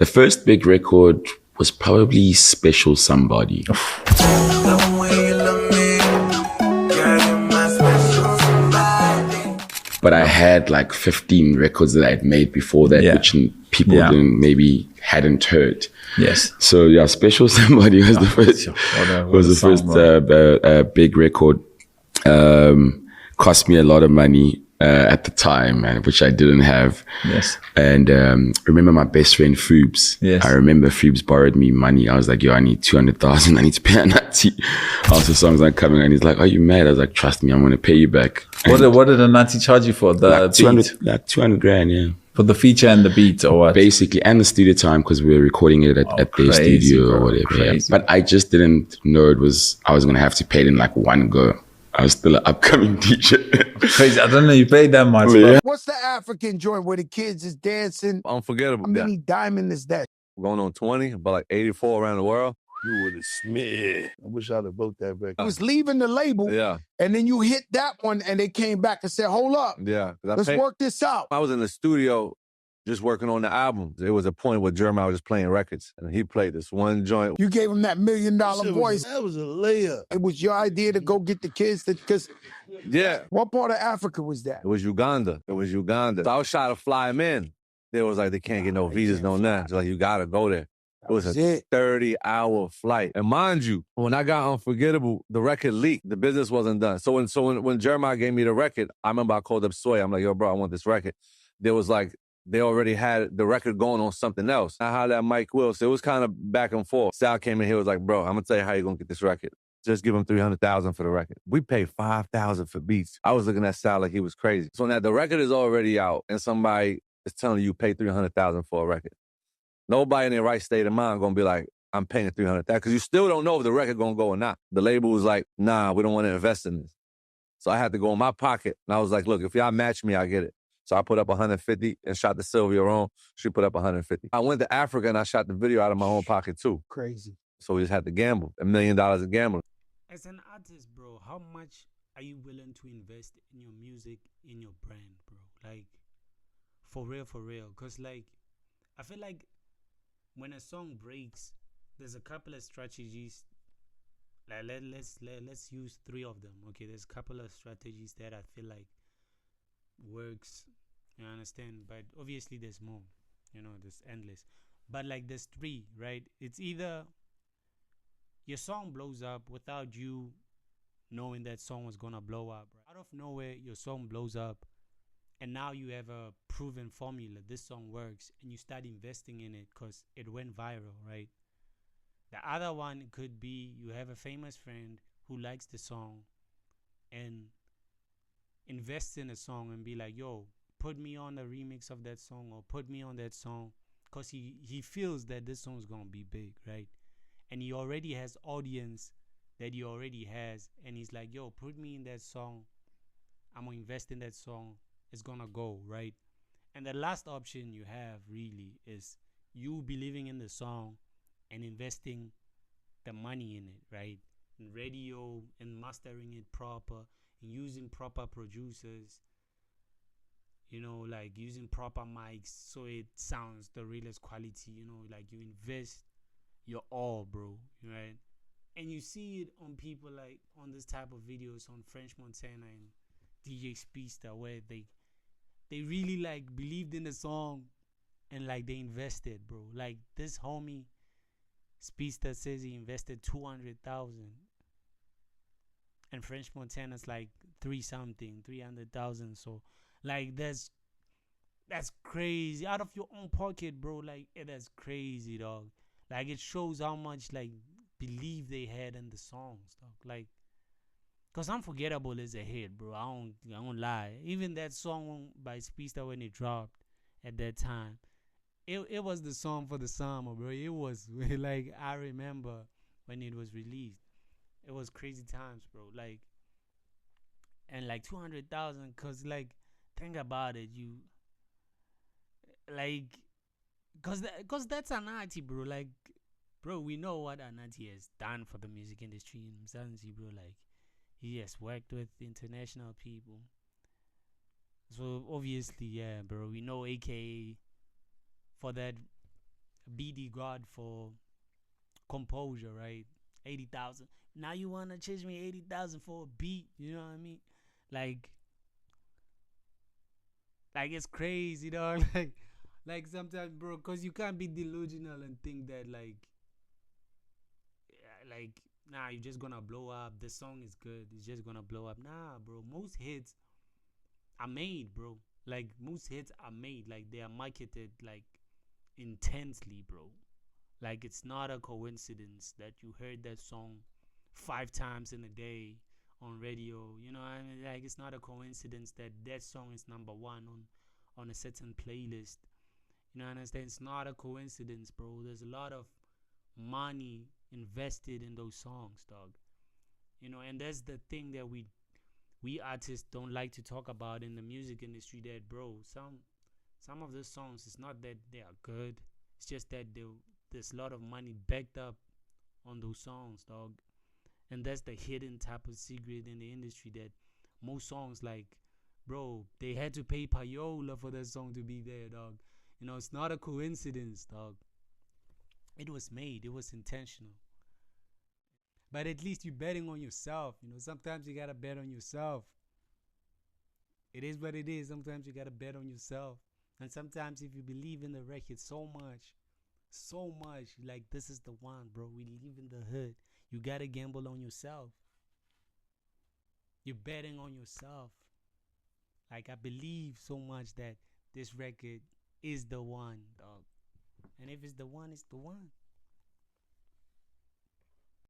The first big record was probably Special Somebody. But I had like 15 records that I'd made before that, which people hadn't heard. Yes. So yeah, Special Somebody was the first big record. Cost me a lot of money at the time, which I didn't have. Yes. And remember my best friend Foobs. Yes. I remember Foobs borrowed me money. I was like, yo, I need 200,000. I need to pay a Nati. After songs aren't coming, and he's like, are you mad? I was like, trust me, I'm gonna pay you back. What did a Nati charge you for? The like 200 grand, yeah. For the feature and the beat, or what? Basically, and the studio time, because we were recording it at their studio, bro, or whatever. Yeah. But I just didn't know I was gonna have to pay it in like one go. I was still an upcoming DJ. Crazy. I don't know you paid that much. Yeah. What's the African joint where the kids is dancing? Unforgettable. How many diamond is that? Going on 20, but like 84 around the world. You would have smid. I wish I'd have wrote that back. I was leaving the label, and then you hit that one, and they came back and said, hold up. Yeah. Let's work this out. I was in the studio just working on the album. There was a point where Jeremiah was just playing records, and he played this one joint. You gave him that $1 million voice. That was a layup. It was your idea to go get the kids, because what part of Africa was that? It was Uganda. So I was trying to fly him in. They was like, they can't get no visas, no nothing. So like, you gotta go there. It was a 30-hour flight. And mind you, when I got Unforgettable, the record leaked. The business wasn't done. So when Jeremiah gave me the record, I remember I called up Sway. I'm like, yo, bro, I want this record. There was like, they already had the record going on something else. I hollered at Mike Will, so it was kind of back and forth. Sal came in here, was like, bro, I'm gonna tell you how you're gonna get this record. Just give him $300,000 for the record. We paid $5,000 for beats. I was looking at Sal like he was crazy. So now the record is already out, and somebody is telling you pay $300,000 for a record. Nobody in their right state of mind gonna be like, I'm paying $300,000, because you still don't know if the record gonna go or not. The label was like, nah, we don't want to invest in this. So I had to go in my pocket, and I was like, look, if y'all match me, I get it. So I put up 150 and shot the Sylvia on. She put up 150. I went to Africa and I shot the video out of my own pocket too. Crazy. So we just had to gamble, $1 million of gambling. As an artist, bro, how much are you willing to invest in your music, in your brand, bro? Like, for real. Because, like, I feel like when a song breaks, there's a couple of strategies. Like, let's use 3 of them, okay? There's a couple of strategies that I feel like works, you understand? But obviously there's more, there's endless. But, like, there's 3, right? It's either your song blows up without you knowing that song was gonna blow up. Right? Out of nowhere, your song blows up, and now you have a proven formula. This song works, and you start investing in it because it went viral, right? The other one could be you have a famous friend who likes the song and invests in a song and be like, yo, put me on the remix of that song, or put me on that song, because he feels that this song is gonna be big, right? And he already has audience that he already has, and he's like, yo, put me in that song, I'm gonna invest in that song, it's gonna go, right? And the last option you have really is you believing in the song and investing the money in it, right? In radio and mastering it proper, and using proper producers, like using proper mics so it sounds the realest quality, like you invest your all, bro, right? And you see it on people like on this type of videos on French Montana and DJ Speedsta, where they really like believed in the song and like they invested, bro. Like this homie Speedsta says he invested 200,000, and French Montana's like 300,000. So like that's crazy out of your own pocket, bro. Like that's crazy, dog. Like it shows how much like belief they had in the songs, dog. Like, cause Unforgettable is a hit, bro. I don't lie. Even that song by Speedsta when it dropped at that time, it was the song for the summer, bro. It was like, I remember when it was released, it was crazy times, bro. Like, and like 200,000, cause like think about it, you like. Cause that's Anati, bro. Like, bro, we know what Anati has done for the music industry in Mzansi, bro. Like, he has worked with international people. So obviously, yeah, bro. We know AKA for that BD God for composure, right? 80,000. Now you wanna charge me 80,000 for a beat? You know what I mean? Like it's crazy, dog. Like sometimes, bro, cause you can't be delusional and think that nah, you're just gonna blow up. The song is good. It's just gonna blow up. Nah, bro. Most hits are made, bro. Like most hits are made. Like they are marketed like intensely, bro. Like it's not a coincidence that you heard that song 5 times in a day on radio. You know what I mean? Like it's not a coincidence that that song is number 1 on a certain playlist. You know what I understand? It's not a coincidence, bro. There's a lot of money invested in those songs, dog. You know, and that's the thing that we artists don't like to talk about in the music industry. That, bro, some of the songs, it's not that they are good. It's just that there's a lot of money backed up on those songs, dog. And that's the hidden type of secret in the industry, that most songs, like, bro, they had to pay payola for that song to be there, dog. You know, it's not a coincidence, dog. It was made. It was intentional. But at least you're betting on yourself. You know, sometimes you gotta bet on yourself. It is what it is. Sometimes you gotta bet on yourself. And sometimes if you believe in the record so much, like, this is the one, bro. We live in the hood. You gotta gamble on yourself. You're betting on yourself. Like, I believe so much that this record is the one, dog. And if it's the one, it's the one.